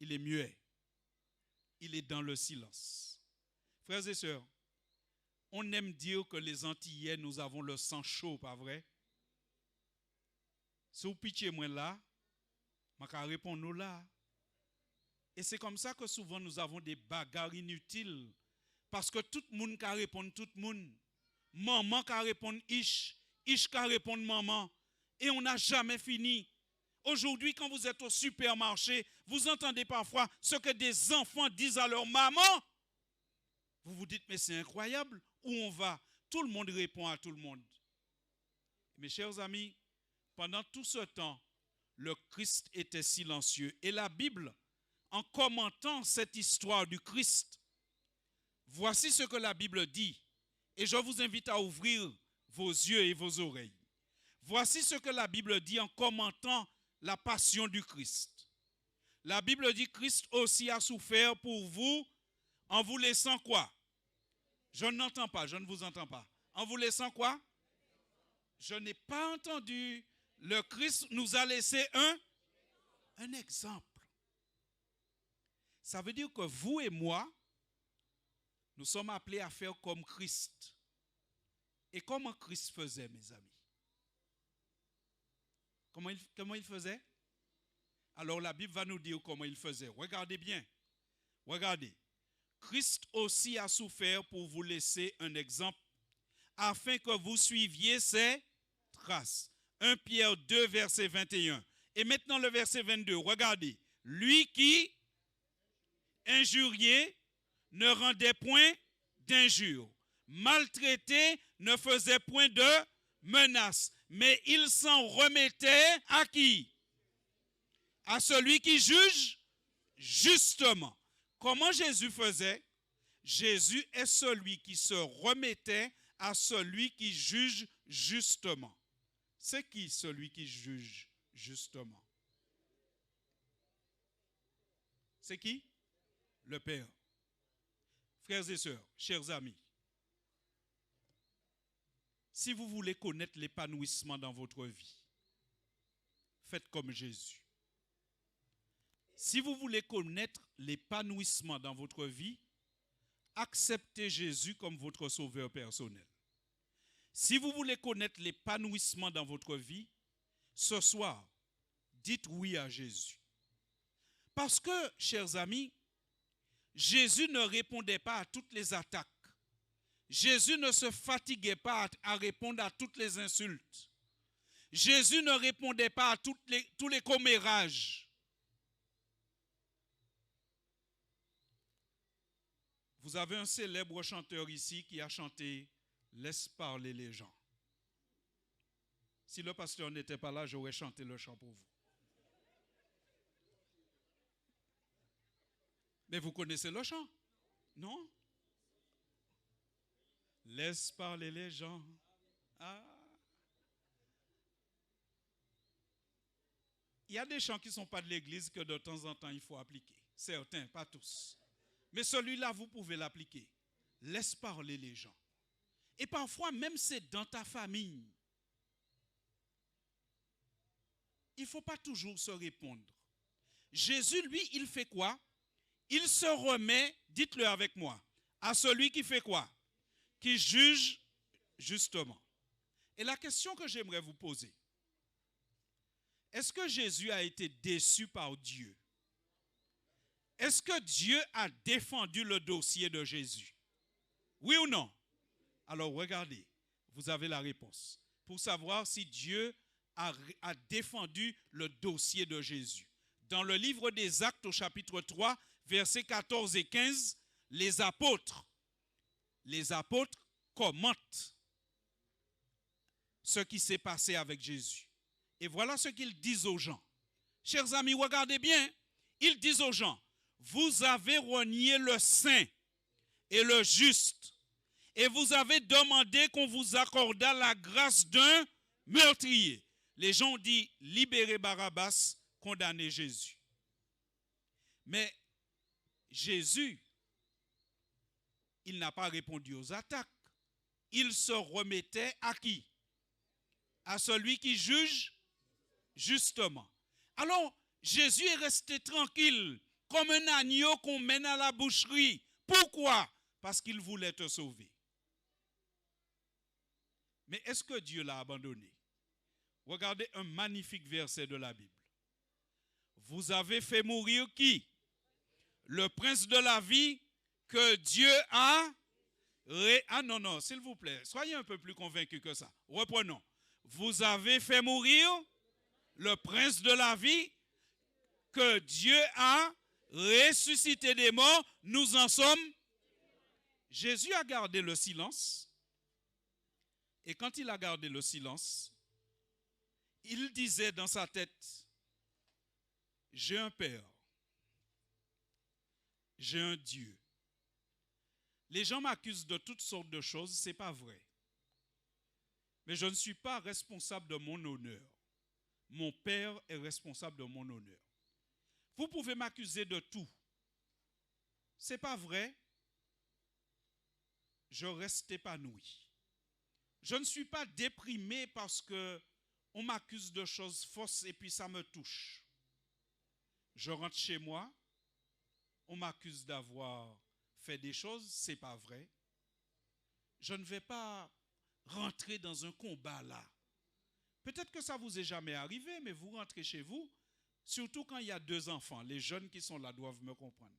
S1: Il est muet. Il est dans le silence. Frères et sœurs, on aime dire que les Antillais, nous avons le sang chaud, pas vrai? Si vous pitié moi là, je vais répondre nous là. Et c'est comme ça que souvent nous avons des bagarres inutiles. Parce que tout le monde peut répondre tout le monde. Maman peut répondre ish, ish peut répondre maman. Et on n'a jamais fini. Aujourd'hui, quand vous êtes au supermarché, vous entendez parfois ce que des enfants disent à leur maman. Vous vous dites, mais c'est incroyable, où on va? Tout le monde répond à tout le monde. Mes chers amis, pendant tout ce temps, le Christ était silencieux. Et la Bible, en commentant cette histoire du Christ, voici ce que la Bible dit. Et je vous invite à ouvrir vos yeux et vos oreilles. Voici ce que la Bible dit en commentant la passion du Christ. La Bible dit, Christ aussi a souffert pour vous en vous laissant quoi? Je n'entends pas, je ne vous entends pas. En vous laissant quoi? Je n'ai pas entendu. Le Christ nous a laissé un exemple. Ça veut dire que vous et moi, nous sommes appelés à faire comme Christ. Et comment Christ faisait, mes amis? Comment il faisait? Alors la Bible va nous dire comment il faisait. Regardez bien. Regardez. Christ aussi a souffert pour vous laisser un exemple, afin que vous suiviez ses traces. 1 Pierre 2, verset 21. Et maintenant le verset 22. Regardez. Lui qui injuriait ne rendait point d'injure. Maltraité ne faisait point de menace. Mais il s'en remettait à qui? À celui qui juge justement. Comment Jésus faisait? Jésus est celui qui se remettait à celui qui juge justement. C'est qui celui qui juge justement? C'est qui? Le Père. Frères et sœurs, chers amis, si vous voulez connaître l'épanouissement dans votre vie, faites comme Jésus. Si vous voulez connaître l'épanouissement dans votre vie, acceptez Jésus comme votre sauveur personnel. Si vous voulez connaître l'épanouissement dans votre vie, ce soir, dites oui à Jésus. Parce que, chers amis, Jésus ne répondait pas à toutes les attaques. Jésus ne se fatiguait pas à répondre à toutes les insultes. Jésus ne répondait pas à tous les commérages. Vous avez un célèbre chanteur ici qui a chanté « Laisse parler les gens ». Si le pasteur n'était pas là, j'aurais chanté le chant pour vous. Mais vous connaissez le chant, non? Laisse parler les gens. Ah. Il y a des chants qui ne sont pas de l'église que de temps en temps il faut appliquer. Certains, pas tous. Mais celui-là, vous pouvez l'appliquer. Laisse parler les gens. Et parfois, même c'est dans ta famille. Il ne faut pas toujours se répondre. Jésus, lui, il fait quoi? Il se remet, dites-le avec moi, à celui qui fait quoi? Qui juge justement. Et la question que j'aimerais vous poser, est-ce que Jésus a été déçu par Dieu? Est-ce que Dieu a défendu le dossier de Jésus? Oui ou non? Alors regardez, vous avez la réponse. Pour savoir si Dieu a défendu le dossier de Jésus. Dans le livre des Actes au chapitre 3, versets 14 et 15, les apôtres commentent ce qui s'est passé avec Jésus. Et voilà ce qu'ils disent aux gens. Chers amis, regardez bien. Ils disent aux gens, vous avez renié le saint et le juste, et vous avez demandé qu'on vous accordât la grâce d'un meurtrier. Les gens ont dit, libérez Barabbas, condamnez Jésus. Mais Jésus, il n'a pas répondu aux attaques. Il se remettait à qui? À celui qui juge justement. Alors, Jésus est resté tranquille, comme un agneau qu'on mène à la boucherie. Pourquoi? Parce qu'il voulait te sauver. Mais est-ce que Dieu l'a abandonné? Regardez un magnifique verset de la Bible. Vous avez fait mourir qui? Le prince de la vie que Dieu a... Ah non, non, s'il vous plaît, soyez un peu plus convaincus que ça. Reprenons. Vous avez fait mourir le prince de la vie que Dieu a ressuscité des morts. Nous en sommes. Jésus a gardé le silence. Et quand il a gardé le silence, il disait dans sa tête, j'ai un Père, j'ai un Dieu. Les gens m'accusent de toutes sortes de choses, ce n'est pas vrai. Mais je ne suis pas responsable de mon honneur. Mon Père est responsable de mon honneur. Vous pouvez m'accuser de tout. Ce n'est pas vrai. Je reste épanoui. Je ne suis pas déprimé parce qu'on m'accuse de choses fausses et puis ça me touche. Je rentre chez moi, on m'accuse d'avoir fait des choses, ce n'est pas vrai. Je ne vais pas rentrer dans un combat là. Peut-être que ça ne vous est jamais arrivé, mais vous rentrez chez vous, surtout quand il y a 2 enfants. Les jeunes qui sont là doivent me comprendre.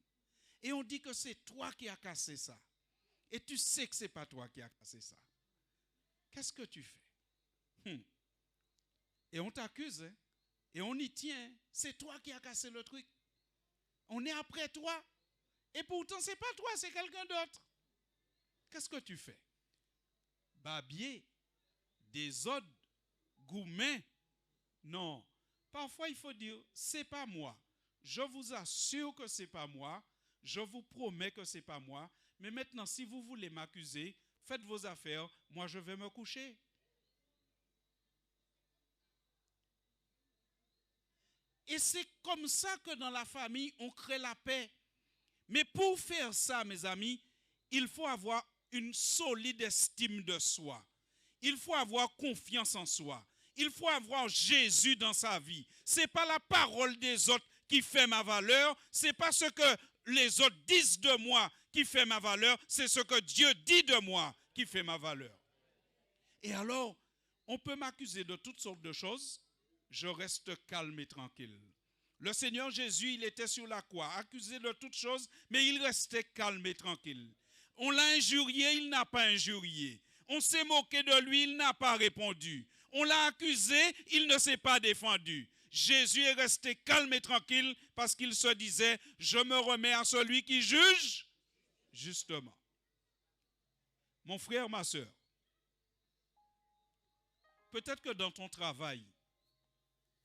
S1: Et on dit que c'est toi qui as cassé ça. Et tu sais que ce n'est pas toi qui as cassé ça. Qu'est-ce que tu fais? Et on t'accuse, hein? Et on y tient. C'est toi qui as cassé le truc. On est après toi. Et pourtant, ce n'est pas toi, c'est quelqu'un d'autre. Qu'est-ce que tu fais? Babier, désordre, gourmet. Non. Parfois, il faut dire, ce n'est pas moi. Je vous assure que ce n'est pas moi. Je vous promets que ce n'est pas moi. Mais maintenant, si vous voulez m'accuser, faites vos affaires. Moi, je vais me coucher. Et c'est comme ça que dans la famille, on crée la paix. Mais pour faire ça, mes amis, il faut avoir une solide estime de soi. Il faut avoir confiance en soi. Il faut avoir Jésus dans sa vie. Ce n'est pas la parole des autres qui fait ma valeur. Ce n'est pas ce que les autres disent de moi qui fait ma valeur. C'est ce que Dieu dit de moi qui fait ma valeur. Et alors, on peut m'accuser de toutes sortes de choses. Je reste calme et tranquille. Le Seigneur Jésus, il était sur la croix, accusé de toutes choses, mais il restait calme et tranquille. On l'a injurié, il n'a pas injurié. On s'est moqué de lui, il n'a pas répondu. On l'a accusé, il ne s'est pas défendu. Jésus est resté calme et tranquille parce qu'il se disait, je me remets à celui qui juge justement. Mon frère, ma soeur, peut-être que dans ton travail,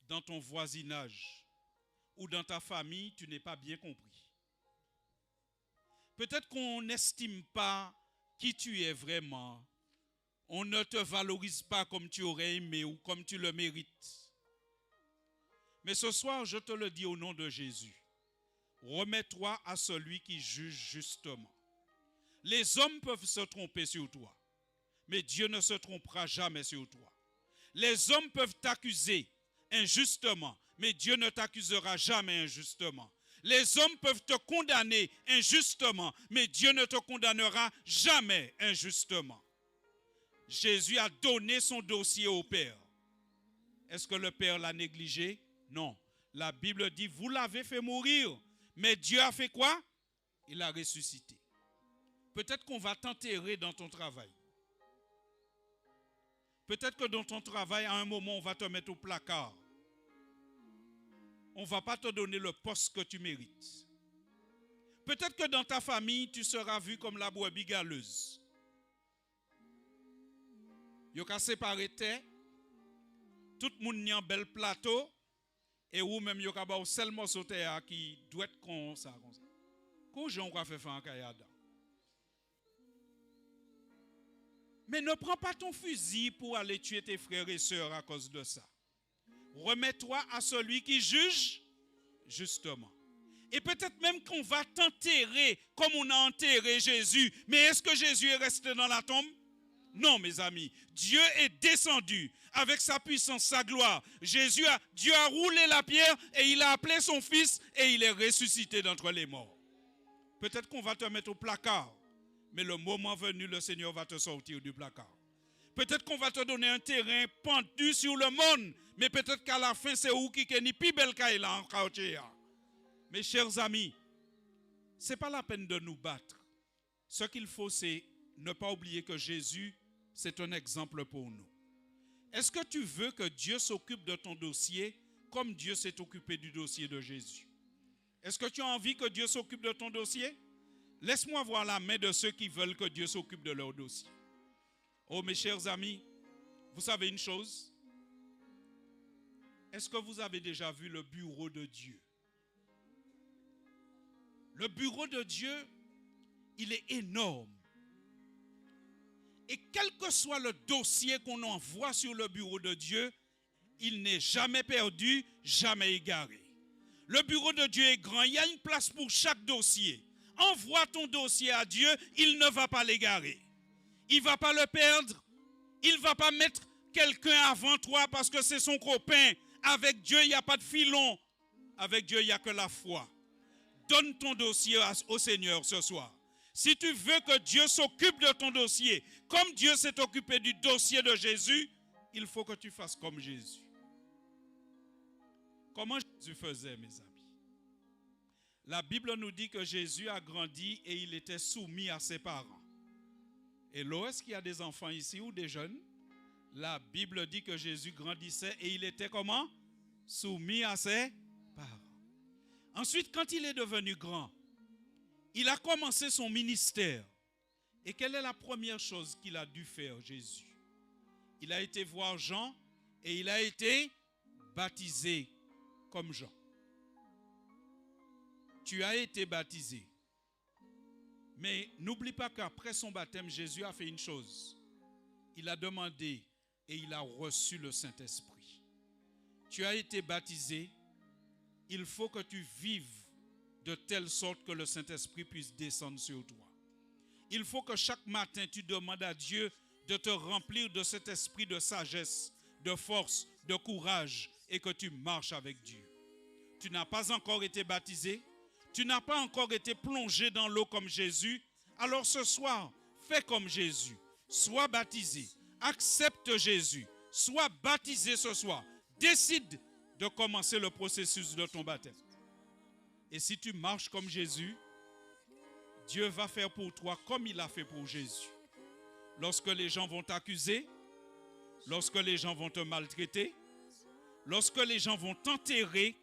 S1: dans ton voisinage ou dans ta famille, tu n'es pas bien compris. Peut-être qu'on n'estime pas qui tu es vraiment. On ne te valorise pas comme tu aurais aimé ou comme tu le mérites. Mais ce soir, je te le dis au nom de Jésus. Remets-toi à celui qui juge justement. Les hommes peuvent se tromper sur toi, mais Dieu ne se trompera jamais sur toi. Les hommes peuvent t'accuser injustement, mais Dieu ne t'accusera jamais injustement. Les hommes peuvent te condamner injustement, mais Dieu ne te condamnera jamais injustement. Jésus a donné son dossier au Père. Est-ce que le Père l'a négligé? Non. La Bible dit, vous l'avez fait mourir, mais Dieu a fait quoi? Il a ressuscité. Peut-être qu'on va t'enterrer dans ton travail. Peut-être que dans ton travail, à un moment, on va te mettre au placard. On ne va pas te donner le poste que tu mérites. Peut-être que dans ta famille, tu seras vu comme la brebis galeuse. Yo ka séparé terre, tout le monde n'y a un bel plateau, et ou même yo ka ba seulement sauter qui doit être comme ça. Quand j'en va faire un kayada. Mais ne prends pas ton fusil pour aller tuer tes frères et sœurs à cause de ça. Remets-toi à celui qui juge justement. Et peut-être même qu'on va t'enterrer comme on a enterré Jésus. Mais est-ce que Jésus est resté dans la tombe? Non, mes amis. Dieu est descendu avec sa puissance, sa gloire. Dieu a roulé la pierre et il a appelé son fils et il est ressuscité d'entre les morts. Peut-être qu'on va te mettre au placard, mais le moment venu, le Seigneur va te sortir du placard. Peut-être qu'on va te donner un terrain pentu sur le monde, mais peut-être qu'à la fin, c'est où qui est ni plus belle qu'il a en quartier. Mes chers amis, ce n'est pas la peine de nous battre. Ce qu'il faut, c'est ne pas oublier que Jésus, c'est un exemple pour nous. Est-ce que tu veux que Dieu s'occupe de ton dossier comme Dieu s'est occupé du dossier de Jésus? Est-ce que tu as envie que Dieu s'occupe de ton dossier? Laisse-moi voir la main de ceux qui veulent que Dieu s'occupe de leur dossier. Oh, mes chers amis, vous savez une chose? Est-ce que vous avez déjà vu le bureau de Dieu? Le bureau de Dieu, il est énorme. Et quel que soit le dossier qu'on envoie sur le bureau de Dieu, il n'est jamais perdu, jamais égaré. Le bureau de Dieu est grand, il y a une place pour chaque dossier. Envoie ton dossier à Dieu, il ne va pas l'égarer. Il ne va pas le perdre. Il ne va pas mettre quelqu'un avant toi parce que c'est son copain. Avec Dieu, il n'y a pas de filon. Avec Dieu, il n'y a que la foi. Donne ton dossier au Seigneur ce soir. Si tu veux que Dieu s'occupe de ton dossier, comme Dieu s'est occupé du dossier de Jésus, il faut que tu fasses comme Jésus. Comment Jésus faisait, mes amis? La Bible nous dit que Jésus a grandi et il était soumis à ses parents. Et là, est-ce qu'il y a des enfants ici ou des jeunes? La Bible dit que Jésus grandissait et il était comment? Soumis à ses parents. Ensuite, quand il est devenu grand, il a commencé son ministère. Et quelle est la première chose qu'il a dû faire, Jésus? Il a été voir Jean et il a été baptisé comme Jean. Tu as été baptisé. Mais n'oublie pas qu'après son baptême, Jésus a fait une chose. Il a demandé et il a reçu le Saint-Esprit. Tu as été baptisé. Il faut que tu vives de telle sorte que le Saint-Esprit puisse descendre sur toi. Il faut que chaque matin, tu demandes à Dieu de te remplir de cet esprit de sagesse, de force, de courage et que tu marches avec Dieu. Tu n'as pas encore été baptisé. Tu n'as pas encore été plongé dans l'eau comme Jésus. Alors ce soir, fais comme Jésus. Sois baptisé. Accepte Jésus. Sois baptisé ce soir. Décide de commencer le processus de ton baptême. Et si tu marches comme Jésus, Dieu va faire pour toi comme il a fait pour Jésus. Lorsque les gens vont t'accuser, lorsque les gens vont te maltraiter, lorsque les gens vont t'enterrer,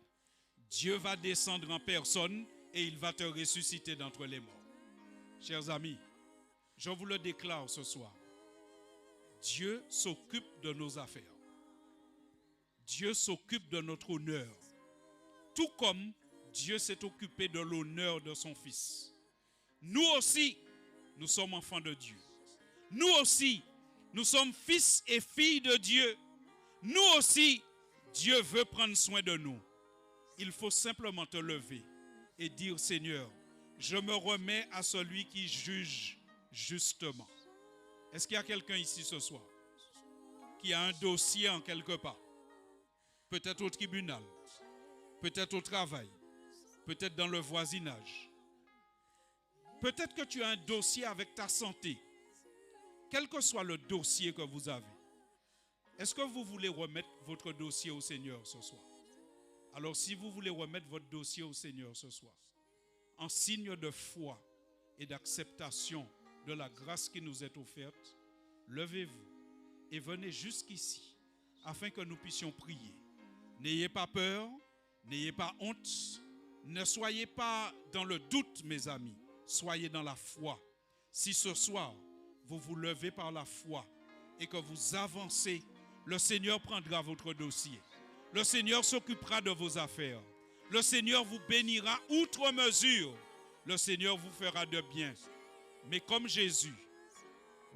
S1: Dieu va descendre en personne et il va te ressusciter d'entre les morts. Chers amis, je vous le déclare ce soir. Dieu s'occupe de nos affaires. Dieu s'occupe de notre honneur. Tout comme Dieu s'est occupé de l'honneur de son Fils. Nous aussi, nous sommes enfants de Dieu. Nous aussi, nous sommes fils et filles de Dieu. Nous aussi, Dieu veut prendre soin de nous. Il faut simplement te lever et dire, Seigneur, je me remets à celui qui juge justement. Est-ce qu'il y a quelqu'un ici ce soir qui a un dossier en quelque part? Peut-être au tribunal, peut-être au travail, peut-être dans le voisinage. Peut-être que tu as un dossier avec ta santé. Quel que soit le dossier que vous avez, est-ce que vous voulez remettre votre dossier au Seigneur ce soir? Alors si vous voulez remettre votre dossier au Seigneur ce soir, en signe de foi et d'acceptation de la grâce qui nous est offerte, levez-vous et venez jusqu'ici afin que nous puissions prier. N'ayez pas peur, n'ayez pas honte, ne soyez pas dans le doute, mes amis, soyez dans la foi. Si ce soir, vous vous levez par la foi et que vous avancez, le Seigneur prendra votre dossier. Le Seigneur s'occupera de vos affaires. Le Seigneur vous bénira outre mesure. Le Seigneur vous fera de bien. Mais comme Jésus,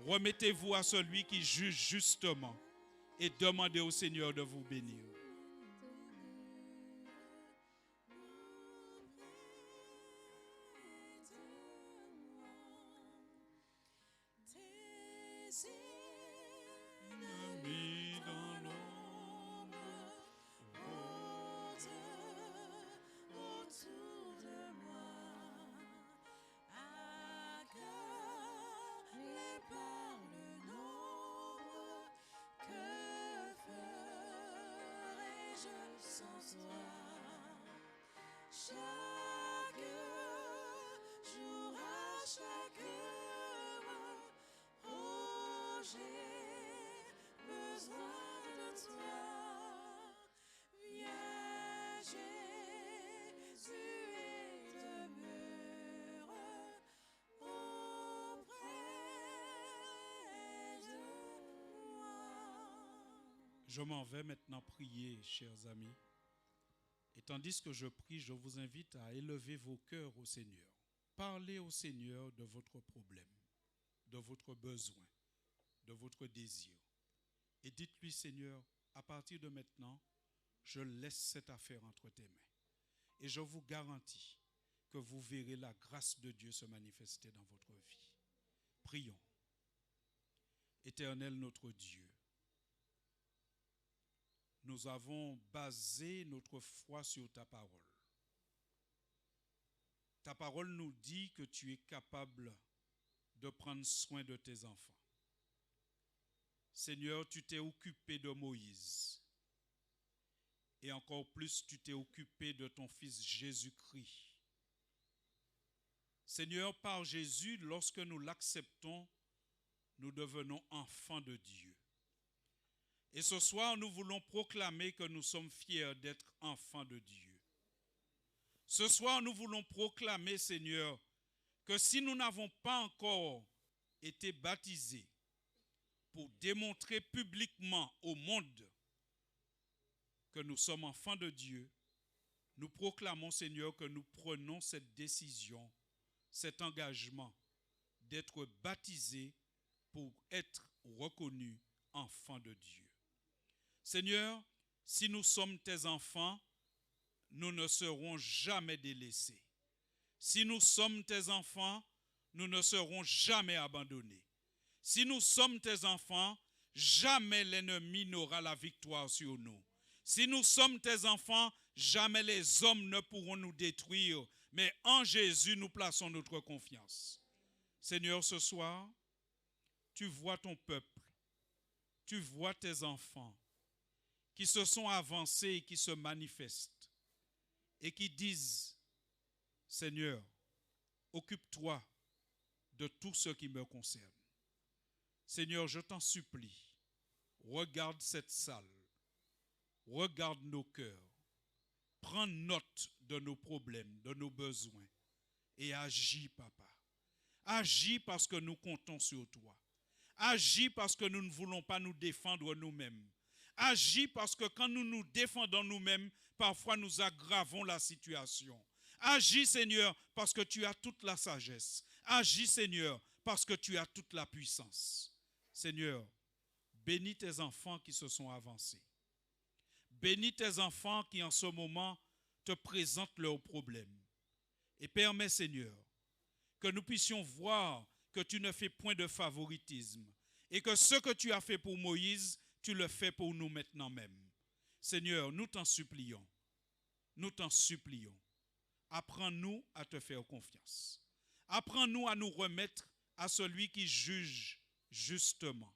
S1: remettez-vous à celui qui juge justement et demandez au Seigneur de vous bénir. Je m'en vais maintenant prier, chers amis. Et tandis que je prie, je vous invite à élever vos cœurs au Seigneur. Parlez au Seigneur de votre problème, de votre besoin, de votre désir. Et dites-lui, Seigneur, à partir de maintenant, je laisse cette affaire entre tes mains. Et je vous garantis que vous verrez la grâce de Dieu se manifester dans votre vie. Prions. Éternel notre Dieu, nous avons basé notre foi sur ta parole. Ta parole nous dit que tu es capable de prendre soin de tes enfants. Seigneur, tu t'es occupé de Moïse. Et encore plus, tu t'es occupé de ton Fils Jésus-Christ. Seigneur, par Jésus, lorsque nous l'acceptons, nous devenons enfants de Dieu. Et ce soir, nous voulons proclamer que nous sommes fiers d'être enfants de Dieu. Ce soir, nous voulons proclamer, Seigneur, que si nous n'avons pas encore été baptisés pour démontrer publiquement au monde que nous sommes enfants de Dieu, nous proclamons, Seigneur, que nous prenons cette décision, cet engagement d'être baptisés pour être reconnus enfants de Dieu. Seigneur, si nous sommes tes enfants, nous ne serons jamais délaissés. Si nous sommes tes enfants, nous ne serons jamais abandonnés. Si nous sommes tes enfants, jamais l'ennemi n'aura la victoire sur nous. Si nous sommes tes enfants, jamais les hommes ne pourront nous détruire, mais en Jésus, nous plaçons notre confiance. Seigneur, ce soir, tu vois ton peuple, tu vois tes enfants qui se sont avancés et qui se manifestent et qui disent, Seigneur, occupe-toi de tout ce qui me concerne. Seigneur, je t'en supplie, regarde cette salle, regarde nos cœurs, prends note de nos problèmes, de nos besoins et agis, Papa. Agis parce que nous comptons sur toi. Agis parce que nous ne voulons pas nous défendre nous-mêmes. Agis parce que quand nous nous défendons nous-mêmes, parfois nous aggravons la situation. Agis, Seigneur, parce que tu as toute la sagesse. Agis, Seigneur, parce que tu as toute la puissance. Seigneur, bénis tes enfants qui se sont avancés. Bénis tes enfants qui en ce moment te présentent leurs problèmes. Et permets, Seigneur, que nous puissions voir que tu ne fais point de favoritisme et que ce que tu as fait pour Moïse, tu le fais pour nous maintenant même. Seigneur, nous t'en supplions. Nous t'en supplions. Apprends-nous à te faire confiance. Apprends-nous à nous remettre à celui qui juge justement.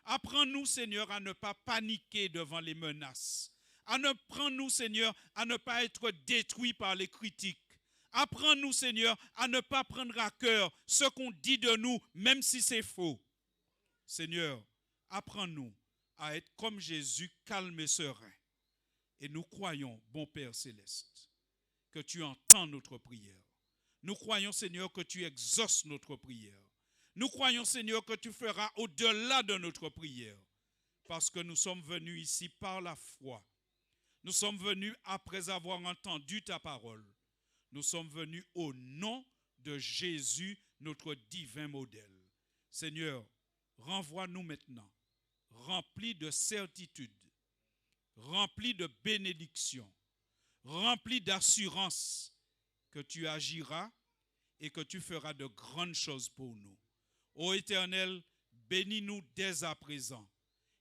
S1: Apprends-nous, Seigneur, à ne pas paniquer devant les menaces. Apprends-nous, Seigneur, à ne pas être détruits par les critiques. Apprends-nous, Seigneur, à ne pas prendre à cœur ce qu'on dit de nous, même si c'est faux. Seigneur, apprends-nous à être comme Jésus, calme et serein. Et nous croyons, bon Père céleste, que tu entends notre prière. Nous croyons, Seigneur, que tu exauces notre prière. Nous croyons, Seigneur, que tu feras au-delà de notre prière. Parce que nous sommes venus ici par la foi. Nous sommes venus après avoir entendu ta parole. Nous sommes venus au nom de Jésus, notre divin modèle. Seigneur, renvoie-nous maintenant, remplis de certitude, remplis de bénédiction, remplis d'assurance que tu agiras et que tu feras de grandes choses pour nous. Ô Éternel, bénis-nous dès à présent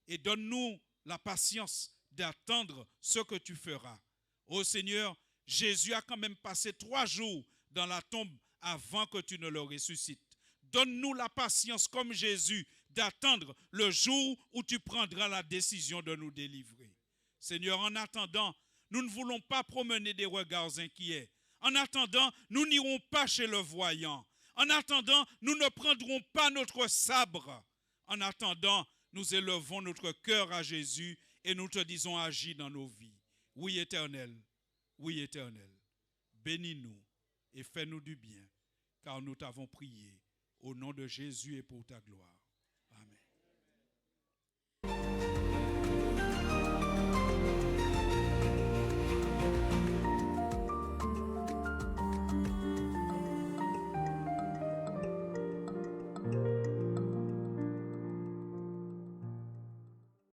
S1: et donne-nous la patience d'attendre ce que tu feras. Ô Seigneur, Jésus a quand même passé 3 jours dans la tombe avant que tu ne le ressuscites. Donne-nous la patience comme Jésus d'attendre le jour où tu prendras la décision de nous délivrer. Seigneur, en attendant, nous ne voulons pas promener des regards inquiets. En attendant, nous n'irons pas chez le voyant. En attendant, nous ne prendrons pas notre sabre. En attendant, nous élevons notre cœur à Jésus et nous te disons agis dans nos vies. Oui, Éternel. Oui, Éternel, bénis-nous et fais-nous du bien, car nous t'avons prié au nom de Jésus et pour ta gloire.